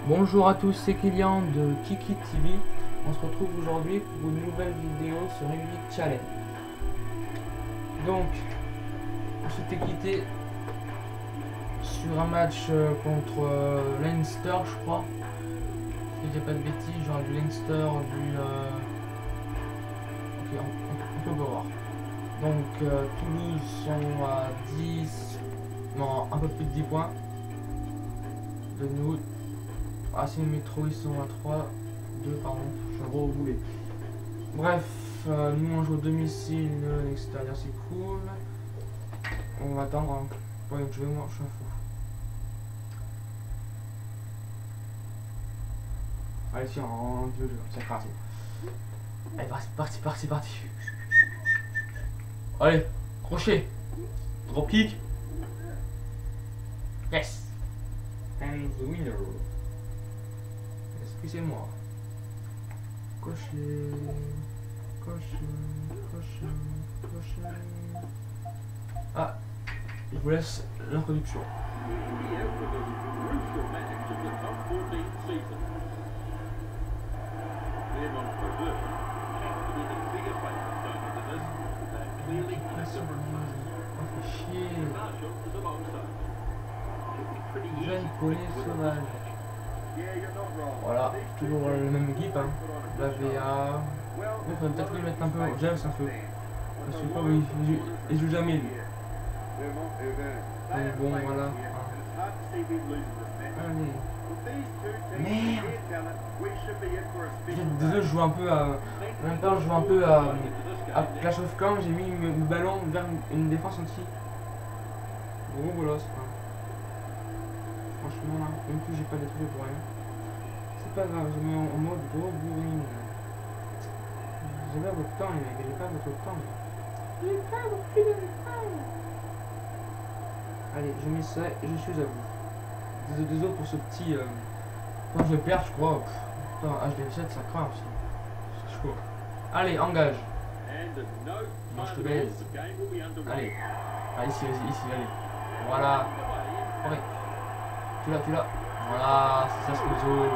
Bonjour à tous, c'est Kylian de Kiki TV. On se retrouve aujourd'hui pour une nouvelle vidéo sur Rugby Challenge. Donc, on s'était quitté sur un match contre Leinster, je crois. Si je dis pas de bêtises, genre du Leinster, du... Ok, on peut voir. Donc, Toulouse sont à 10... Non, un peu plus de 10 points de nous. Racing Métro, ils sont à 3, 2, pardon, je suis gros au boulet. Bref, nous on joue au domicile, l'extérieur c'est cool. On va attendre un point de jeu, moi je suis un fou. Allez, si, en deux jeux, c'est parti. Allez, parti. Allez, crochet, drop kick. Yes! And the winner. Excusez-moi. Crochet. Ah, je vous laisse l'introduction. Jeune collier sauvage. Voilà, toujours la même équipe, hein. La VA. Il faudrait peut-être le mettre un peu. James un peu. Parce que comme il joue jamais lui. Donc bon, voilà. Allez. Merde. Désolé, je joue un peu à. En même temps, je joue un peu à Clash of Clans. J'ai mis le ballon vers une défense anti. Bon, voilà, c'est pas. Franchement, là, même plus j'ai pas détruit pour rien. C'est pas grave, je mets en mode gros bourrine. J'ai pas votre temps, les mecs, j'ai pas votre temps. J'ai pas votre temps. Allez, je mets ça et je suis à vous. Désolé pour ce petit. Quand je perds, je crois. Putain, HD7, ça craint aussi. C'est chaud. Allez, engage. Moi, je te baise. Allez. Ah, ici, allez. Voilà. Ouais. Tu l'as. Voilà, c'est ça ce que je veux.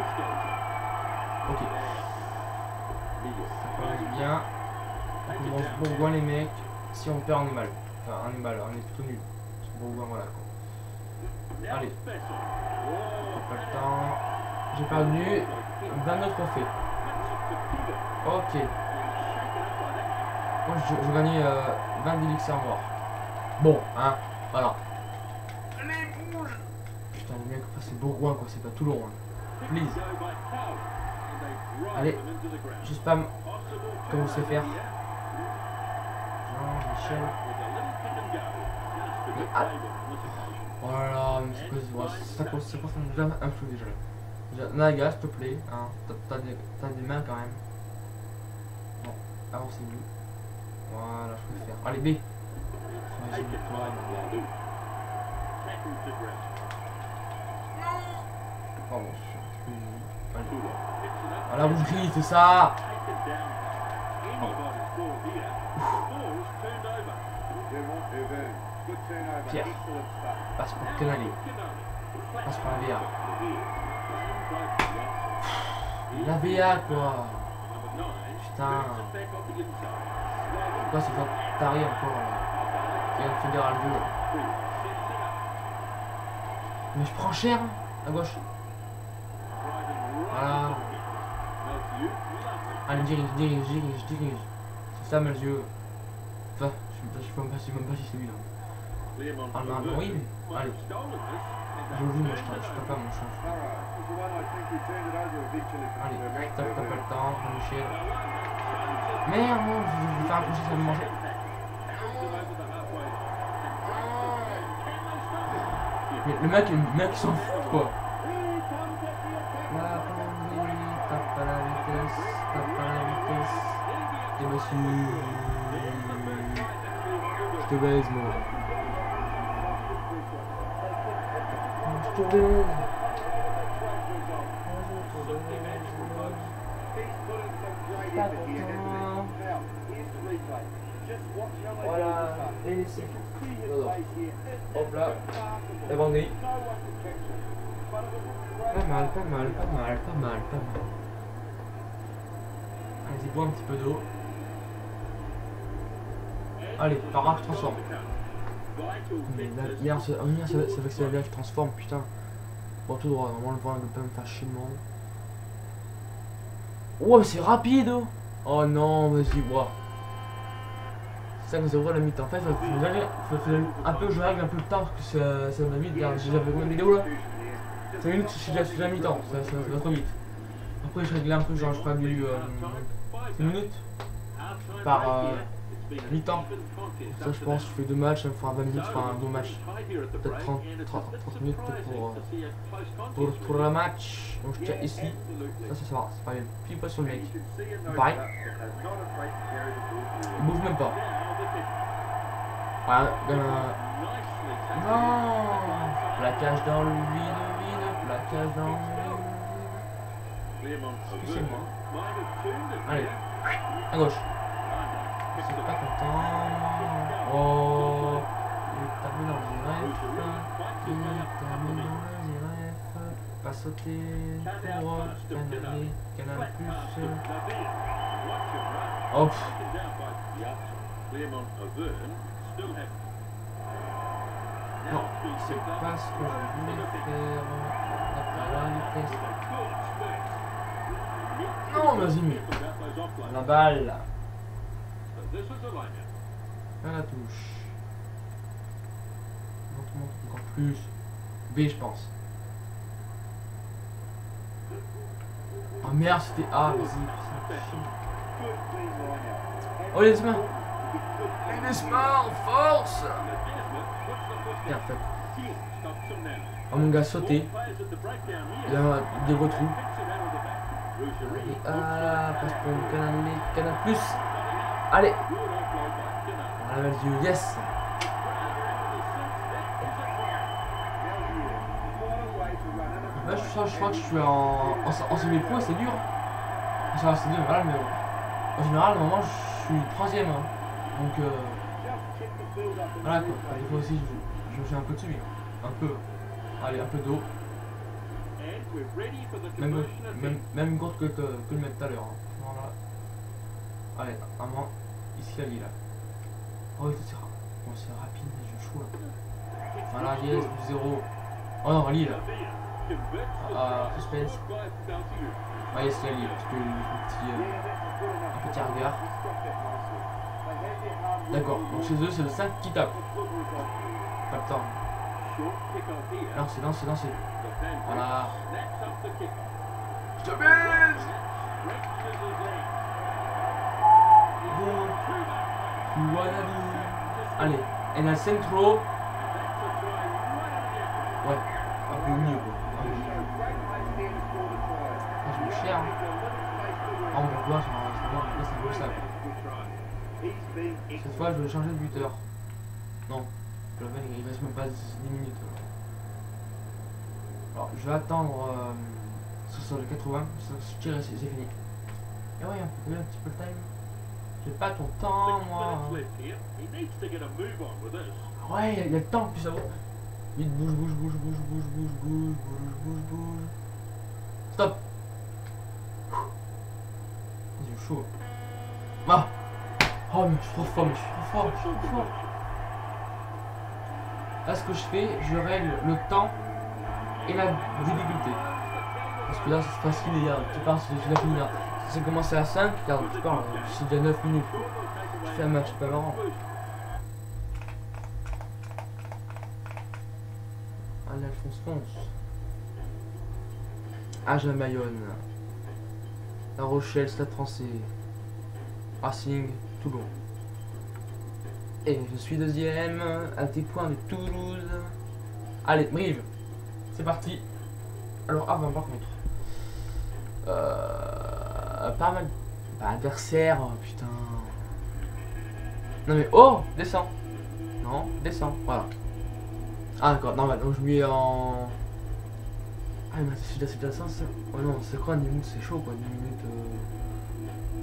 Ok. Ça commence bien. On commence bourgoin les mecs. Si on perd, on est mal. Enfin, on est mal, on est plutôt nul. Bourgoin, voilà quoi. Allez. Pas le temps. J'ai perdu 29 trophées. Ok. Moi, je gagnais 20 d'élixir mort. Bon, hein, voilà. Putain, les mecs, c'est bourgoin quoi, c'est pas Toulon. Hein. Please. Allez, je spam comme on sait faire. Jean-Michel. Ah. Voilà, mais c'est quoi ça me donne un feu déjà. Naga, s'il te plaît, hein. T'as des mains quand même. Bon, avancez-nous. Voilà, je peux faire. Allez, B. Oh, voilà, vous criez, c'est ça. Pierre. Passe pour Canali. Passe pour la VA. La VA quoi. Putain. Pourquoi c'est pas taré encore là. Qui vient de Fédéral 2. Mais je prends cher hein, à gauche. Voilà. Allez, dirige. C'est ça mes yeux. Enfin, je sais même pas si c'est lui là. Ah non, oui, mais allez. Je joue, moi je tape pas mon chien. Allez, t'as pas le temps, Michel. Merde, non, je vais faire un crochet, ça va me manger. Mais le mec il s'en fout quoi. Tape à la vitesse. Et monsieur. Je te baise moi. Je te baise. Voilà, et c'est hop là, la banderie. Pas mal, pas mal, pas mal, pas mal, pas mal. Allez, bois un petit peu d'eau. Allez, par là, je transforme. Mais la merde, c'est avec que c'est la bière qui transforme, putain. Bon, tout droit, normalement le vent ne peut pas me faire chier le monde. Oh, mais c'est rapide! Oh non, vas-y, bois. 5-0 à la mi-temps. En fait, faut un peu, je règle un peu le temps parce que c'est la mi-temps. Regarde, j'ai déjà fait combien de vidéos là? 5 minutes, je suis déjà à la mi-temps, ça va trop vite. Après, je réglais un peu, genre, je crois du 5 minutes par mi-temps. Ça, je pense, je fais 2 matchs, ça me fera 20 minutes, je ferai un 2 matchs. Peut-être 30 minutes pour le match. Donc, je tiens ici. Ça va, c'est pas bien. Pile pas sur le mec. Pareil. Il bouge même pas. Voilà, non! Plaquage dans le vide, plaquage dans le vide. Excusez-moi. Allez, à gauche. Je suis pas content. Oh, il est terminé dans les rêves. Il est terminé dans les rêves. Pas sauter pour Canal Plus. Oh. Non, c'est pas ce que je voulais faire. La vitesse. Non, vas-y. La balle. À la touche. Montre encore plus. B, je pense. Oh merde, c'était A, vas-y. Oh, les mains. Les mains en force. Bien fait. Oh mon gars, sauter. Il y a des gros trous. Ah, passe pour le canal plus. Allez. Voilà, vas-y, yes. Là, je crois que je suis en semi-pro, c'est dur. Enfin, c'est dur, voilà, mais en général, normalement, je suis 3ème. Hein. Donc, voilà quoi. Des fois aussi, je fais un peu de semi. Un peu. Allez, un peu d'eau. Même courte que le mec tout à l'heure. Hein. Voilà. Allez, un moins. Ici, à là. Oh, c'est rapide, je joue là. Voilà, yes, 0. Oh non, Lille. Suspense. Ah, yes, Lille, parce que un petit regard. D'accord, donc chez eux, c'est le 5 qui tape. Pas le temps. Lancez. Voilà. Je te baise. Allez, elle a centro. Ouais, un peu mieux quoi. Je me cher. Ah, on va voir, c'est un peu ça. Cette fois, je vais changer de buteur. Non, il reste même pas 10 minutes. Alors, je vais attendre sur le 80, je tire et c'est fini. Et ouais, un petit peu le time. J'ai pas ton temps, moi. Ouais, il y a le temps, puis ça va. Vite, bouge. Stop. J'ai chaud. Ah. Oh, mais je suis trop fort, Là, ce que je fais, je règle le temps et la difficulté. Parce que là, c'est facile, les gars. Tu pars, c'est déjà fini là. Si ça commence à 5, regarde, tu parles, c'est déjà 9 minutes. Je fais un match, c'est pas marrant. Allez, fonce. Agen Bayonne. La Rochelle, Stade Français. Racing, Toulon. Et je suis 2ème, à tes points de Toulouse. Allez, Brive. C'est parti. Alors, avant, par contre. Pas mal. Bah, adversaire, oh, putain. Non mais, oh, descends. Non, descends, voilà. Ah d'accord, normal, donc je mets en... Ah mais c'est déjà ça, ça. Oh non, c'est quoi 10 minutes, c'est chaud quoi, 10 minutes...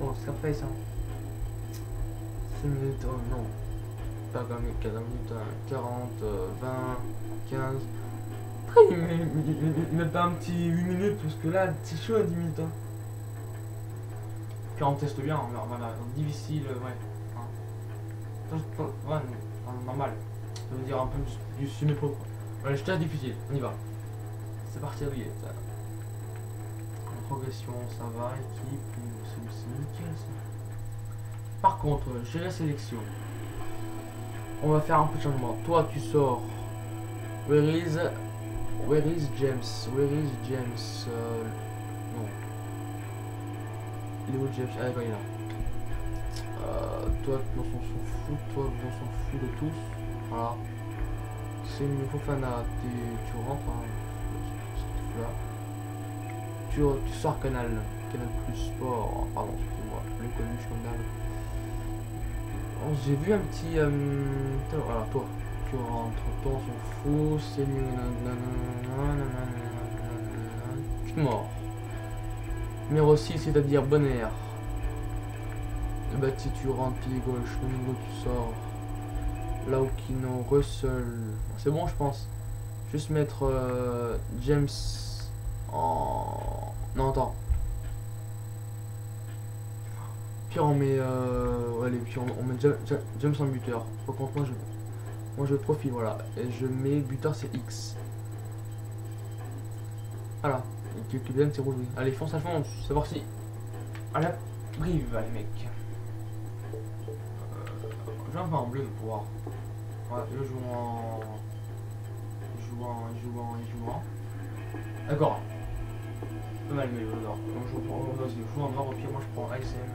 Oh, c'est parfait ça. 6 minutes, oh non. Pas comme 4 minutes, 40, 20, 15... Après, il met pas un petit 8 minutes, parce que là, c'est chaud à 10 minutes. Hein. Puis on teste bien, voilà, difficile, ouais. Ouais, normal. Ça veut dire un peu du semi-pro, quoi. Voilà, je teste difficile, on y va. C'est parti à billette. En progression, ça va, équipe, c'est nickel ça. Par contre, j'ai la sélection. On va faire un peu de changement. Toi, tu sors. Where is James? Where is James? Non. Il est où James? Ah, il est là. Toi, on s'en fout. Toi, on s'en fout de tous. Voilà. C'est une Fofana. Tu rentres. Hein. Là. Tu sors Canal Plus Sport. Pardon, excusez-moi. L'inconnu, je suis comme d'hab. J'ai vu un petit. Voilà, toi. Tu rentres. Toi, on s'en fout. C'est mieux. Tu es mort. Numéro 6, c'est-à-dire bon air. Bah, si tu rentres pied gauche, le niveau tu sors. Laukino, Russell. C'est bon, je pense. Juste mettre James en. Non, attends. Puis on met. Allez, puis on met James en buteur. Par contre, moi je profile, voilà. Et je mets buteur, c'est X. Voilà. Et que bien, c'est rouge, oui. Allez, fonce à fond, c'est parti. À la brive, les mecs. Je vais un peu en bleu pour voir. Ouais, je joue en. Je joue en. D'accord. Pas mal mieux, j'adore. Donc je joue en noir, au pire, moi je prends ASM.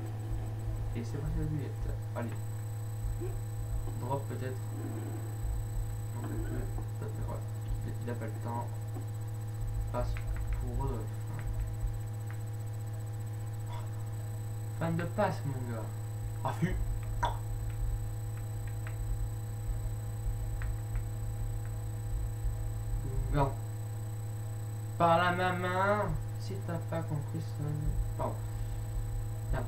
Et c'est parti la bullette. Allez. Drop peut-être. Non, peut-être. Ouais. Il a pas le temps. Passe pour Rodolphe. Fan de passe, mon gars. Affût. Non. Par la main, si t'as pas compris ça. Pardon. Viens.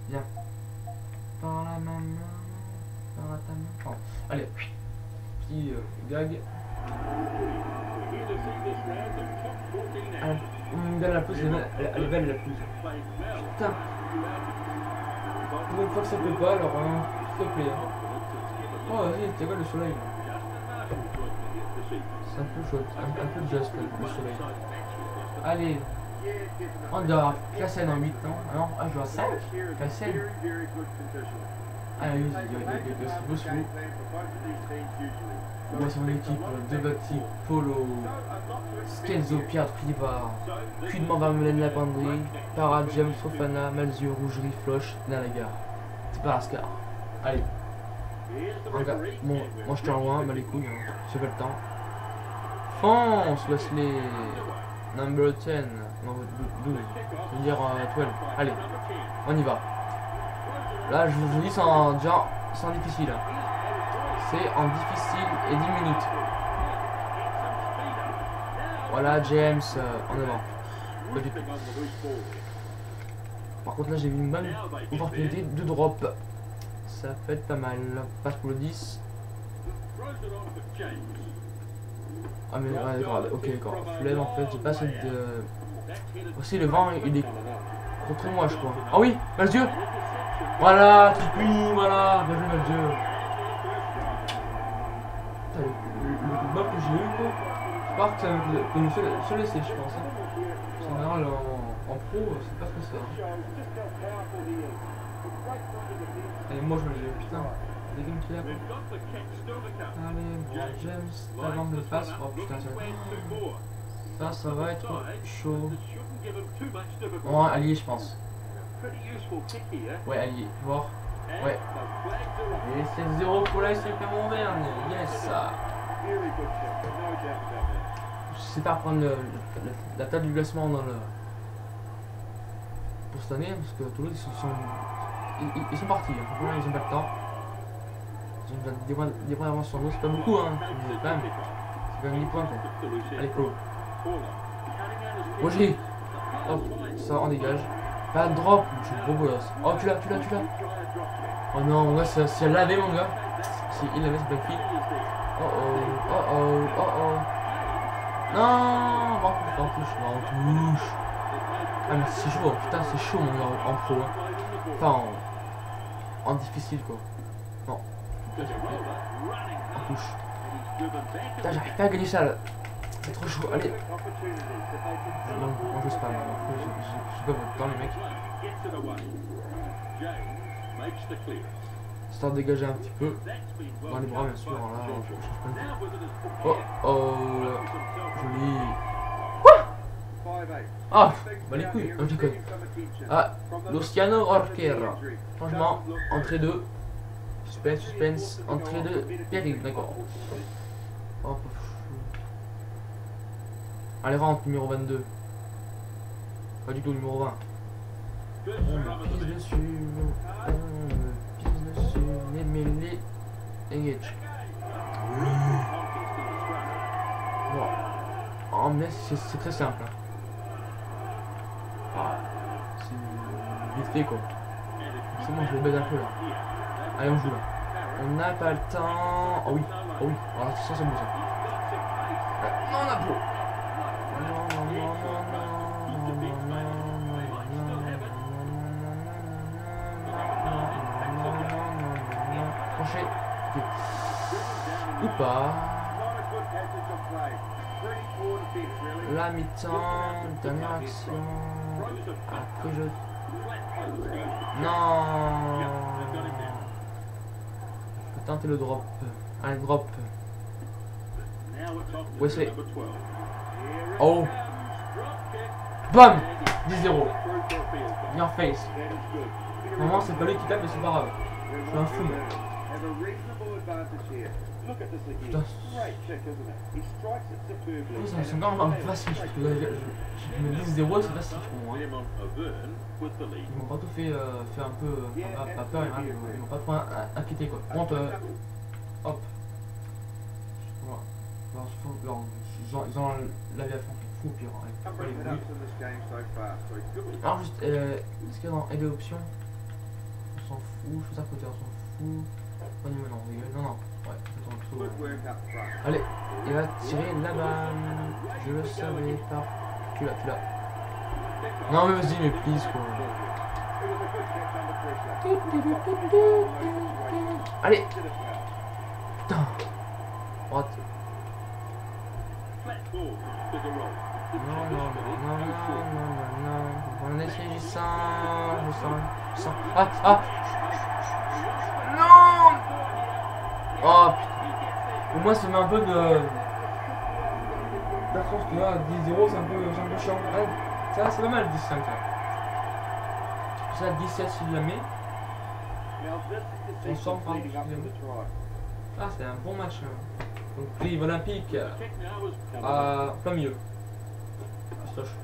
Viens. Par la main. Par ta main. Pardon. Allez. Petit gag. On gagne la pousse, elle est belle la pousse. Putain. Une fois que ça peut pas, alors s'il te plaît. Oh vas-y, t'es quoi le soleil? C'est un peu chaud, un peu juste le soleil. Allez, on doit Classen en 8 ans. Non, je joue à 5. Classen. Allez, c'est beau sous. Voici mon équipe de Bati, Polo, Skelzo, Pierre Priva, Cudement Vermeulen Lapendrie, Parade, James, Fofana, Malzieu, Rougerie, Floche, Nalagar. C'est pas Lascar. Allez. Regarde. Bon, moi je tiens loin, mais les couilles, hein. J'ai pas le temps. Fonce, Wesley. Number 10. Non, 12. Je veux dire 12. Allez, on y va. Là, je vous dis, c'est en difficile. C'est en difficile et 10 minutes. Voilà, James, en avant. Pas du tout. Par contre, là, j'ai vu une bonne opportunité de drop. Ça peut être pas mal. Passe pour le 10. Ah, mais ouais, d'accord. Ok, d'accord. Flemme, en fait, j'ai pas assez de. Aussi, le vent, il est contre moi, je crois. Ah oui, Malzieu. Voilà, Tipeee, voilà. Bien joué, Malzieu. Le bug que j'ai eu, quoi. Je pense que ça me seul essai, je pense. Hein. En général, en pro, c'est pas trop ça. Hein. Allez, moi je me dis, putain, des games qu'il a. Allez, James, t'avances de passe. Oh putain, ça va être chaud. Bon, allié, je pense. Ouais, allié, voir. Ouais. Et c'est 0 pour la SCP Montverne. Yes. Je sais pas reprendre la table du classement dans le. Pour cette année, parce que Toulouse ils sont partis. Hein. Ils ont pas le temps. Ils ont des points d'avance sur nous. C'est pas beaucoup, hein. Mais quand même. C'est quand même 10 points, quoi. Allez, Polo. Rogerie. Hop, ça on dégage. Pas de drop. Je suis gros bolos. Oh, tu l'as. Oh non, mon gars, c'est lavé, mon gars. Si il l'avait, c'est pas qui. Oh. Non, en touche. Ah mais c'est chaud, putain c'est chaud mon en pro. Hein. Enfin en difficile quoi. Non. En touche. Putain j'arrive pas à gagner ça là. C'est trop chaud, allez. Non, moi je spam. Je peux pas dans les mecs. Histoire de dégager un petit peu. Dans les bras bien sûr. Là, oh oh. Joli. Ah, bah les couilles, un petit code. Ah, Luciano Orquera. Changement, entrée 2. Suspense, entrée 2. Péril, d'accord. Oh, allez, rentre, numéro 22. Pas du tout, numéro 20. On me pisse dessus. On me pisse dessus. Les mêlés. Engage. Bon. Oh, mais c'est très simple. Hein. Ah, c'est vite fait quoi. C'est bon, je le baise un peu là. Allez, on joue là. On n'a pas le temps. Oh oui, oh oui. Alors, ça c'est bon ça. Non, on a beau. Tranché. Ou pas. La mi-temps, dernière action. Après je... Non. Je peux tenter le drop. Allez, drop. Wesley. Oh. Bam. 10-0. Your face. Normalement c'est pas lui qui tape mais c'est pas grave. Je suis un fou. Putain. C'est quand même facile. Je me dis 0 c'est facile pour moi. Ils m'ont pas tout fait, un peu. Pas peur, ils m'ont pas trop inquiété quoi. Par contre, hop. Voilà. Ils ont lavé à fond. Fou pire. Alors juste, est-ce qu'il y a dans aider options? On s'en fout, je fais ça à côté, on s'en fout. Pas niveau non, non, non. Ouais, plutôt. Allez, il va tirer là-bas. Je le savais pas. Tu l'as. Non mais vas-y, mais please quoi. Allez. Putain. Droite. Non. On essaie du sang. Je sens. Ah. Non. Oh putain. Au moins ça met un peu de... La force que là, 10-0 c'est un peu chiant. Ouais, ça c'est pas mal 10-5 là. Ça 17 s'il la met. On sort par ah c'est un bon match. Hein. Donc Rive Olympique à plein milieu. Stoche.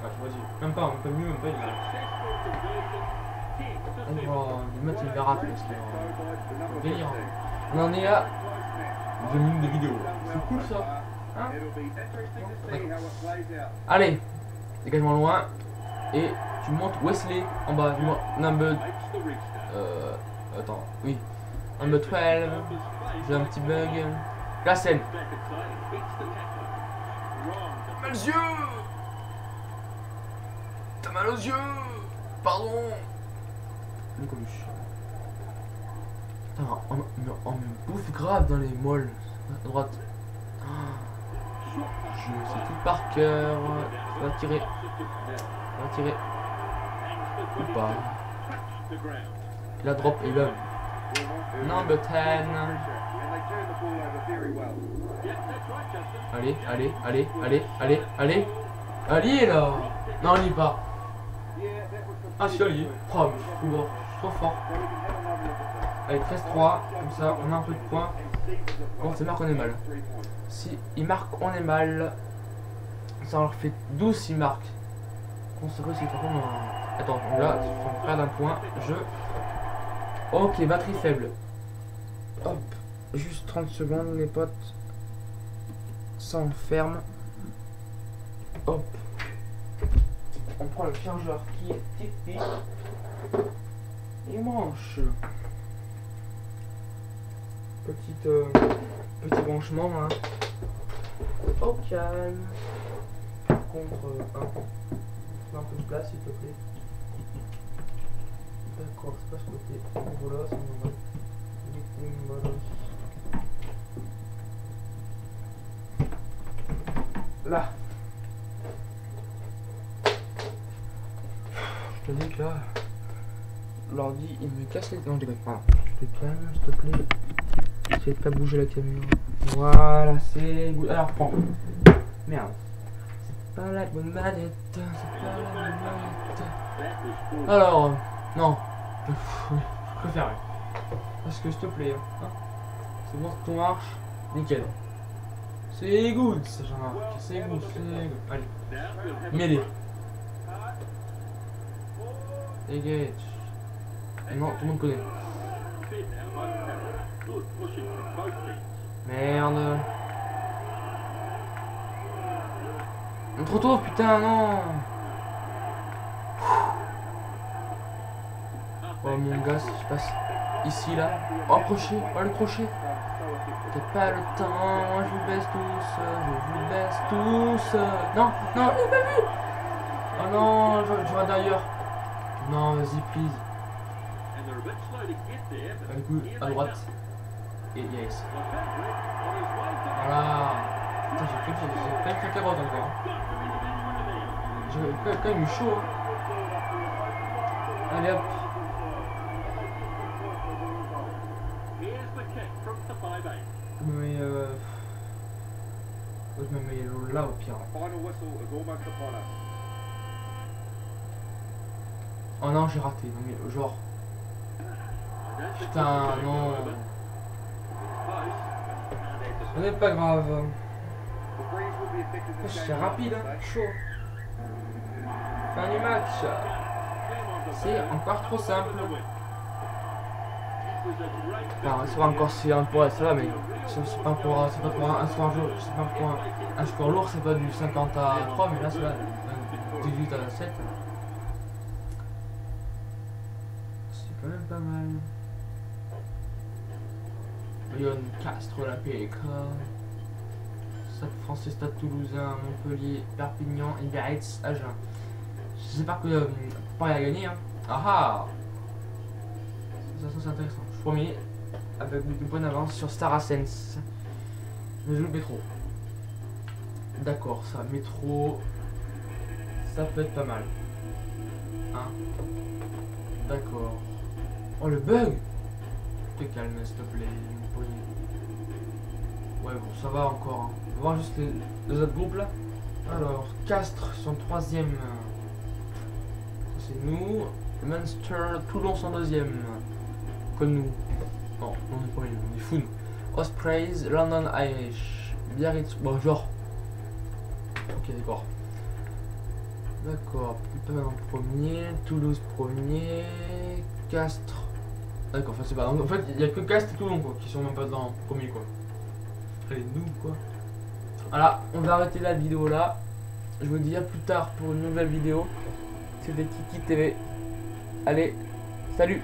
Ouais, vas-y. Même pas, un peu mieux, même pas il va. On va lui mettre une verra parce que délire. On en est à 2 minutes de vidéo. C'est cool ça. Hein? Allez, dégagement loin. Et tu montes Wesley en bas. Number. Attends, oui. Number 12. J'ai un petit bug. La scène. T'as mal aux yeux. T'as mal aux yeux. Pardon. Le coluche. Putain, on me bouffe grave dans les molles. À droite. Je sais tout par cœur. On va tirer. Ou pas. La drop et là. Number 10. Allez là. Non, on n'y est pas. Ah si, allez. Oh, je suis trop fort. Allez, 13-3. Comme ça, on a un peu de points. Bon, c'est marque, on est mal. Si il marque, on est mal. Ça leur fait 12 s'il marque. Conserver ses cartons dans... Attends, là, on perd un point. Ok, batterie faible. Hop. Juste 30 secondes, les potes. Ça, on ferme. Hop. On prend le chargeur qui est typique. Et manche. Petit branchement, hein. Au calme. Contre 1. Un peu de place, s'il te plaît. D'accord, c'est pas ce côté. Voilà, c'est normal. Là. Je te dis que là, l'ordi il me casse les dents. Non, je déconne pas. Je te calme, s'il te plaît. J'essaie de pas bouger la caméra. Voilà, c'est good. Alors, prends. Merde. C'est pas la bonne manette. C'est pas la bonne manette. Alors, non. Je préfère. Parce que s'il te plaît, hein. C'est bon, tout marche. Nickel. C'est good, ça Jean-Marc. C'est good, c'est good. Allez. Mêlée. Dégage. Non, tout le monde connaît. Merde. Trop tôt, putain, non. Oh mon gars, si je passe ici, là. Oh, crochet, oh le crochet. T'as pas le temps, je vous baisse tous. Non, non, il m'a vu. Oh non, je vais d'ailleurs. Non, vas-y, please. Du coup, à droite. Et yes. Voilà. Putain, j'ai quand même fait carotte encore. J'ai quand même eu chaud. Allez hop. Je me mets là au pire. Oh non, j'ai raté. Non mais genre. Putain, non. Ce n'est pas grave. C'est rapide, hein. Chaud. Fin du match. C'est encore trop simple. Enfin, c'est pas encore si un pour ça va, mais c'est pas pour un score jour, c'est pas pour un score lourd, c'est pas du 50 à 3, mais là c'est là 18 à 7. C'est quand même pas mal. Lyon, Castres Olympique, Stade Français, Stade Toulousain, Montpellier, Perpignan et Biarritz, Agen. J'espère que Paris a gagné. Hein. Ah ah! Ça c'est intéressant. Je suis premier avec une bonne avance sur Saracens. Je joue le métro. D'accord, ça, métro. Ça peut être pas mal. Hein? D'accord. Oh le bug! Te calme s'il te plaît, Montpellier. Ouais bon ça va encore. Hein. On va voir juste les autres groupes là. Alors, Castres sont 3ème. C'est nous. Munster, Toulon sont 2ème. Comme nous. Non, on est pas nous, on est fous nous. Ospreys, London Irish. Biarritz, bon genre. Ok d'accord. D'accord, Putain en premier, Toulouse premier, Castres. D'accord, enfin c'est pas. En fait, il n'y a que Castres et Toulon quoi, qui sont même pas dans le premier quoi. Allez, nous quoi. Voilà, on va arrêter la vidéo là. Je vous dis à plus tard pour une nouvelle vidéo. C'était Kiki TV. Allez, salut!